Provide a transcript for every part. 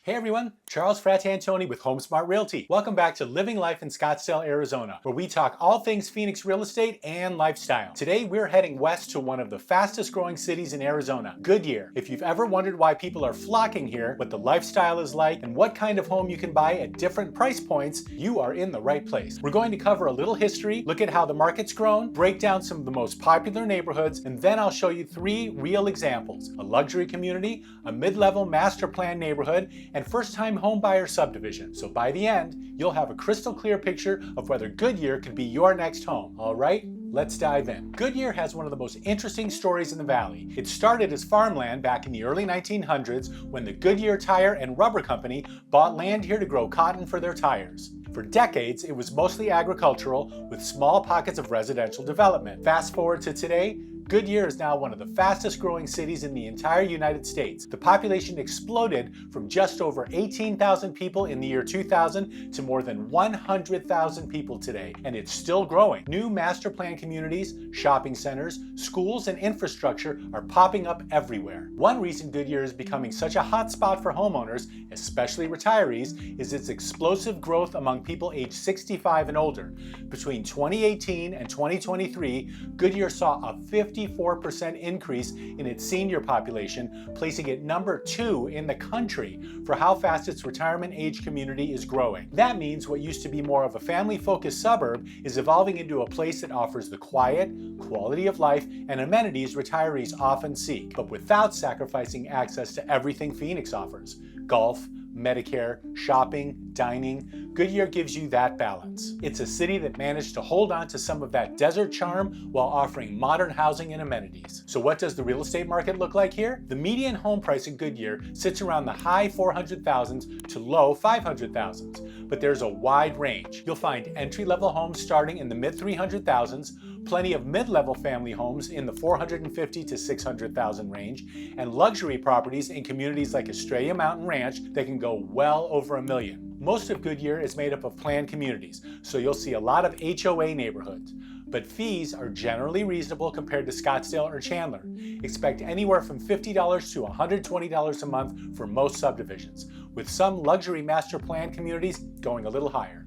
Hey everyone, Charles Fratantoni with HomeSmart Realty. Welcome back to Living Life in Scottsdale, Arizona, where we talk all things Phoenix real estate and lifestyle. Today we're heading west to one of the fastest growing cities in Arizona, Goodyear. If you've ever wondered why people are flocking here, what the lifestyle is like, and what kind of home you can buy at different price points, you are in the right place. We're going to cover a little history, look at how the market's grown, break down some of the most popular neighborhoods, and then I'll show you 3 real examples: a luxury community, a mid-level master plan neighborhood, and first-time home buyer subdivision. So by the end, you'll have a crystal clear picture of whether Goodyear could be your next home. All right, let's dive in. Goodyear has one of the most interesting stories in the valley. It started as farmland back in the early 1900s when the Goodyear Tire and Rubber Company bought land here to grow cotton for their tires. For decades, it was mostly agricultural with small pockets of residential development. Fast forward to today, Goodyear is now one of the fastest growing cities in the entire United States. The population exploded from just over 18,000 people in the year 2000 to more than 100,000 people today, and it's still growing. New master plan communities, shopping centers, schools, and infrastructure are popping up everywhere. One reason Goodyear is becoming such a hot spot for homeowners, especially retirees, is its explosive growth among people aged 65 and older. Between 2018 and 2023, Goodyear saw a 54% increase in its senior population, placing it number 2 in the country for how fast its retirement age community is growing. That means what used to be more of a family-focused suburb is evolving into a place that offers the quiet, quality of life, and amenities retirees often seek, but without sacrificing access to everything Phoenix offers: golf, Medicare, shopping, dining. Goodyear gives you that balance. It's a city that managed to hold on to some of that desert charm while offering modern housing and amenities. So what does the real estate market look like here? The median home price in Goodyear sits around the high 400,000s to low 500,000s, but there's a wide range. You'll find entry-level homes starting in the mid 300,000s, plenty of mid-level family homes in the 450 to 600,000 range, and luxury properties in communities like Estrella Mountain Ranch that can go well over $1 million. Most of Goodyear is made up of planned communities, so you'll see a lot of HOA neighborhoods. But fees are generally reasonable compared to Scottsdale or Chandler. Expect anywhere from $50 to $120 a month for most subdivisions, with some luxury master plan communities going a little higher.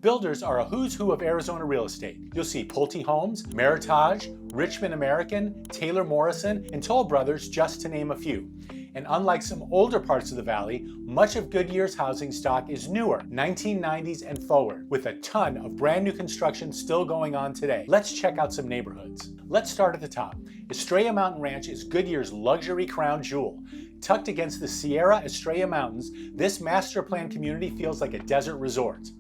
Builders are a who's who of Arizona real estate. You'll see Pulte Homes, Meritage, Richmond American, Taylor Morrison, and Toll Brothers, just to name a few. And unlike some older parts of the valley, much of Goodyear's housing stock is newer, 1990s and forward, with a ton of brand new construction still going on today. Let's check out some neighborhoods. Let's start at the top. Estrella Mountain Ranch is Goodyear's luxury crown jewel. Tucked against the Sierra Estrella Mountains, this master plan community feels like a desert resort.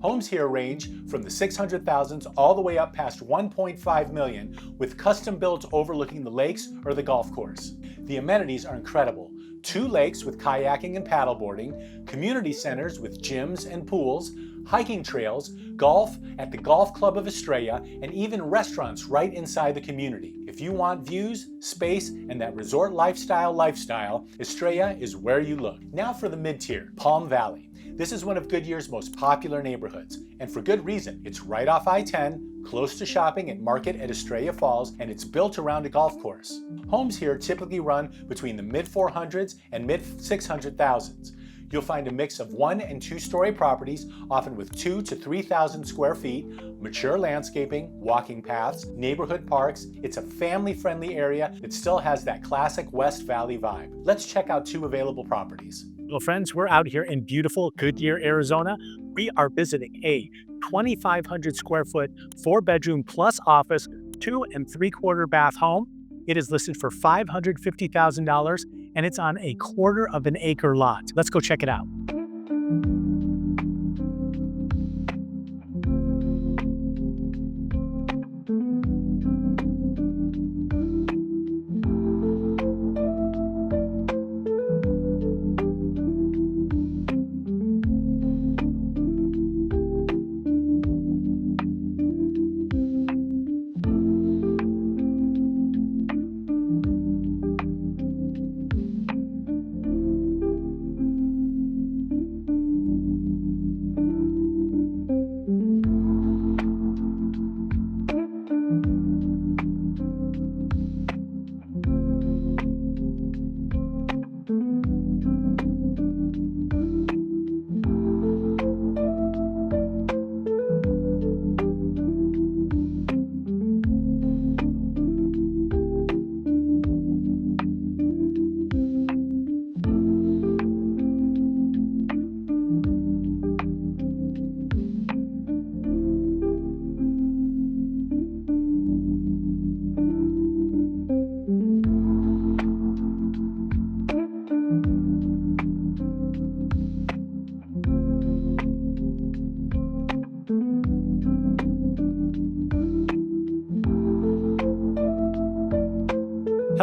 Homes here range from the 600,000s all the way up past 1.5 million, with custom builds overlooking the lakes or the golf course. The amenities are incredible. 2 lakes with kayaking and paddleboarding, community centers with gyms and pools, hiking trails, golf at the Golf Club of Estrella, and even restaurants right inside the community. If you want views, space, and that resort lifestyle, Estrella is where you look. Now for the mid-tier, Palm Valley. This is one of Goodyear's most popular neighborhoods, and for good reason. It's right off I-10, close to shopping and market at Estrella Falls, and it's built around a golf course. Homes here typically run between the mid-400s and mid-600,000s. You'll find a mix of 1- and 2-story properties, often with 2,000 to 3,000 square feet, mature landscaping, walking paths, neighborhood parks. It's a family-friendly area that still has that classic West Valley vibe. Let's check out 2 available properties. Well, friends, we're out here in beautiful Goodyear, Arizona. We are visiting a 2,500 square foot, 4-bedroom plus office, 2 3/4 bath home. It is listed for $550,000 and it's on a 1/4 of an acre lot. Let's go check it out.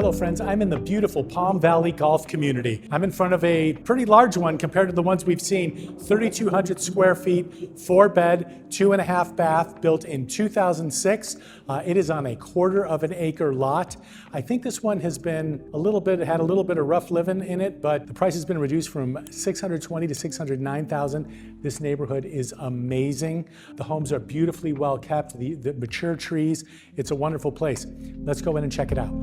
Hello friends, I'm in the beautiful Palm Valley Golf Community. I'm in front of a pretty large one compared to the ones we've seen. 3,200 square feet, 4-bed, 2.5 bath, built in 2006. It is on a 1/4 of an acre lot. I think this one has been had a little bit of rough living in it, but the price has been reduced from $620,000 to $609,000. This neighborhood is amazing. The homes are beautifully well kept, the mature trees. It's a wonderful place. Let's go in and check it out.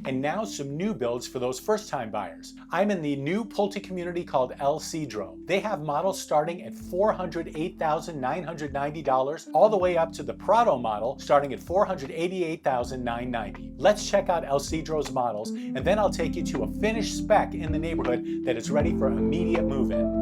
And now some new builds for those first-time buyers. I'm in the new Pulte community called El Cedro. They have models starting at $408,990 all the way up to the Prado model starting at $488,990. Let's check out El Cedro's models, and then I'll take you to a finished spec in the neighborhood that is ready for immediate move-in.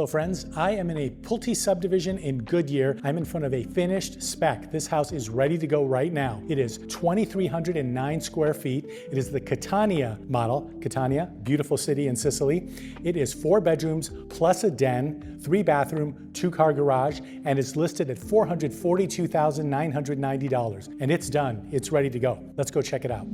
Hello friends, I am in a Pulte subdivision in Goodyear. I'm in front of a finished spec. This house is ready to go right now. It is 2,309 square feet. It is the Catania model. Catania, beautiful city in Sicily. It is 4 bedrooms plus a den, 3 bathroom, 2-car garage, and it's listed at $442,990. And it's done, it's ready to go. Let's go check it out.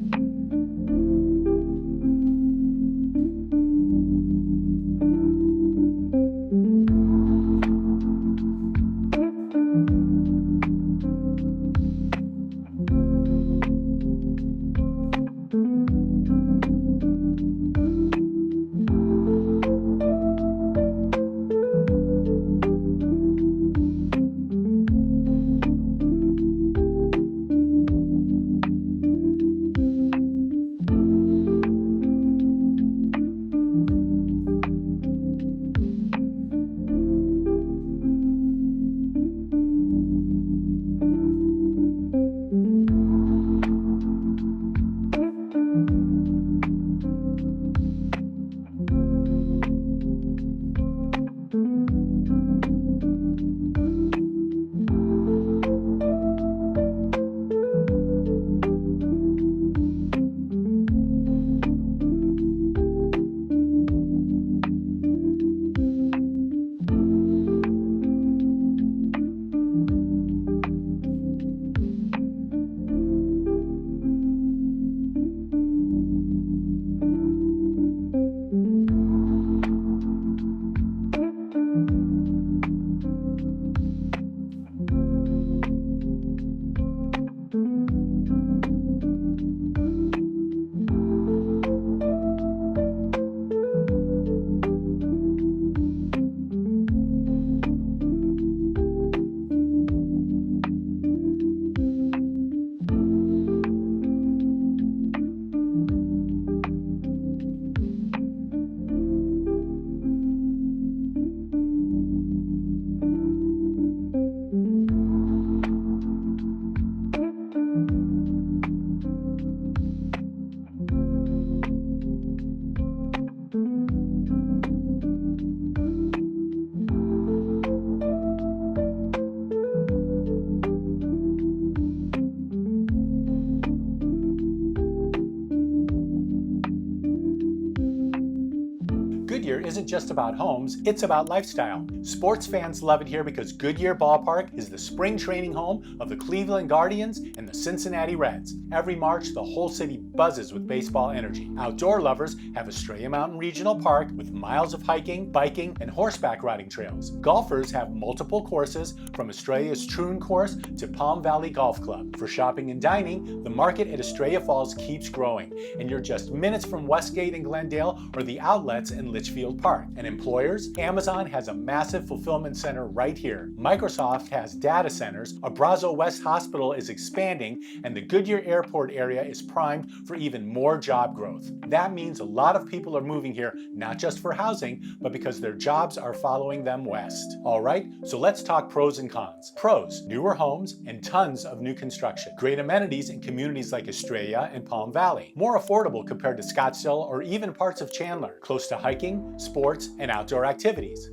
Goodyear isn't just about homes, it's about lifestyle. Sports fans love it here because Goodyear Ballpark is the spring training home of the Cleveland Guardians and the Cincinnati Reds. Every March, the whole city buzzes with baseball energy. Outdoor lovers have Estrella Mountain Regional Park with miles of hiking, biking, and horseback riding trails. Golfers have multiple courses from Estrella's Troon course to Palm Valley Golf Club. For shopping and dining, the market at Estrella Falls keeps growing, and you're just minutes from Westgate and Glendale or the outlets in Litchfield Park. And employers, Amazon has a massive fulfillment center right here. Microsoft has data centers, Abrazo West Hospital is expanding, and the Goodyear Airport area is primed for even more job growth. That means a lot of people are moving here, not just for housing, but because their jobs are following them west. All right, so let's talk pros and cons. Pros: newer homes and tons of new construction. Great amenities in communities like Estrella and Palm Valley. More affordable compared to Scottsdale or even parts of Chandler. Close to hiking, sports, and outdoor activities.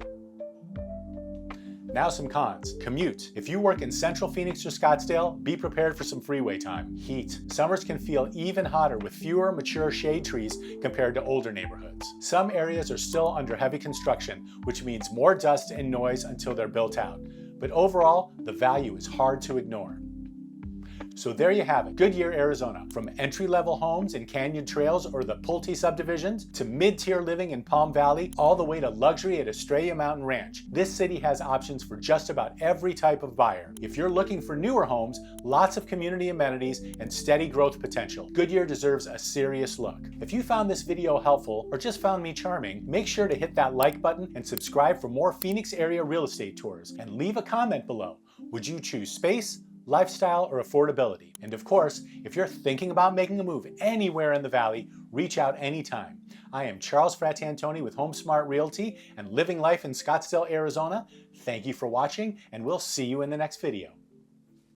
Now some cons. Commute. If you work in Central Phoenix or Scottsdale, be prepared for some freeway time. Heat. Summers can feel even hotter with fewer mature shade trees compared to older neighborhoods. Some areas are still under heavy construction, which means more dust and noise until they're built out. But overall, the value is hard to ignore. So there you have it, Goodyear, Arizona. From entry-level homes in Canyon Trails or the Pulte subdivisions to mid-tier living in Palm Valley, all the way to luxury at Estrella Mountain Ranch. This city has options for just about every type of buyer. If you're looking for newer homes, lots of community amenities, and steady growth potential, Goodyear deserves a serious look. If you found this video helpful or just found me charming, make sure to hit that like button and subscribe for more Phoenix area real estate tours. And leave a comment below. Would you choose space, lifestyle, or affordability? And of course, if you're thinking about making a move anywhere in the Valley, reach out anytime. I am Charles Fratantoni with HomeSmart Realty and Living Life in Scottsdale, Arizona. Thank you for watching, and we'll see you in the next video.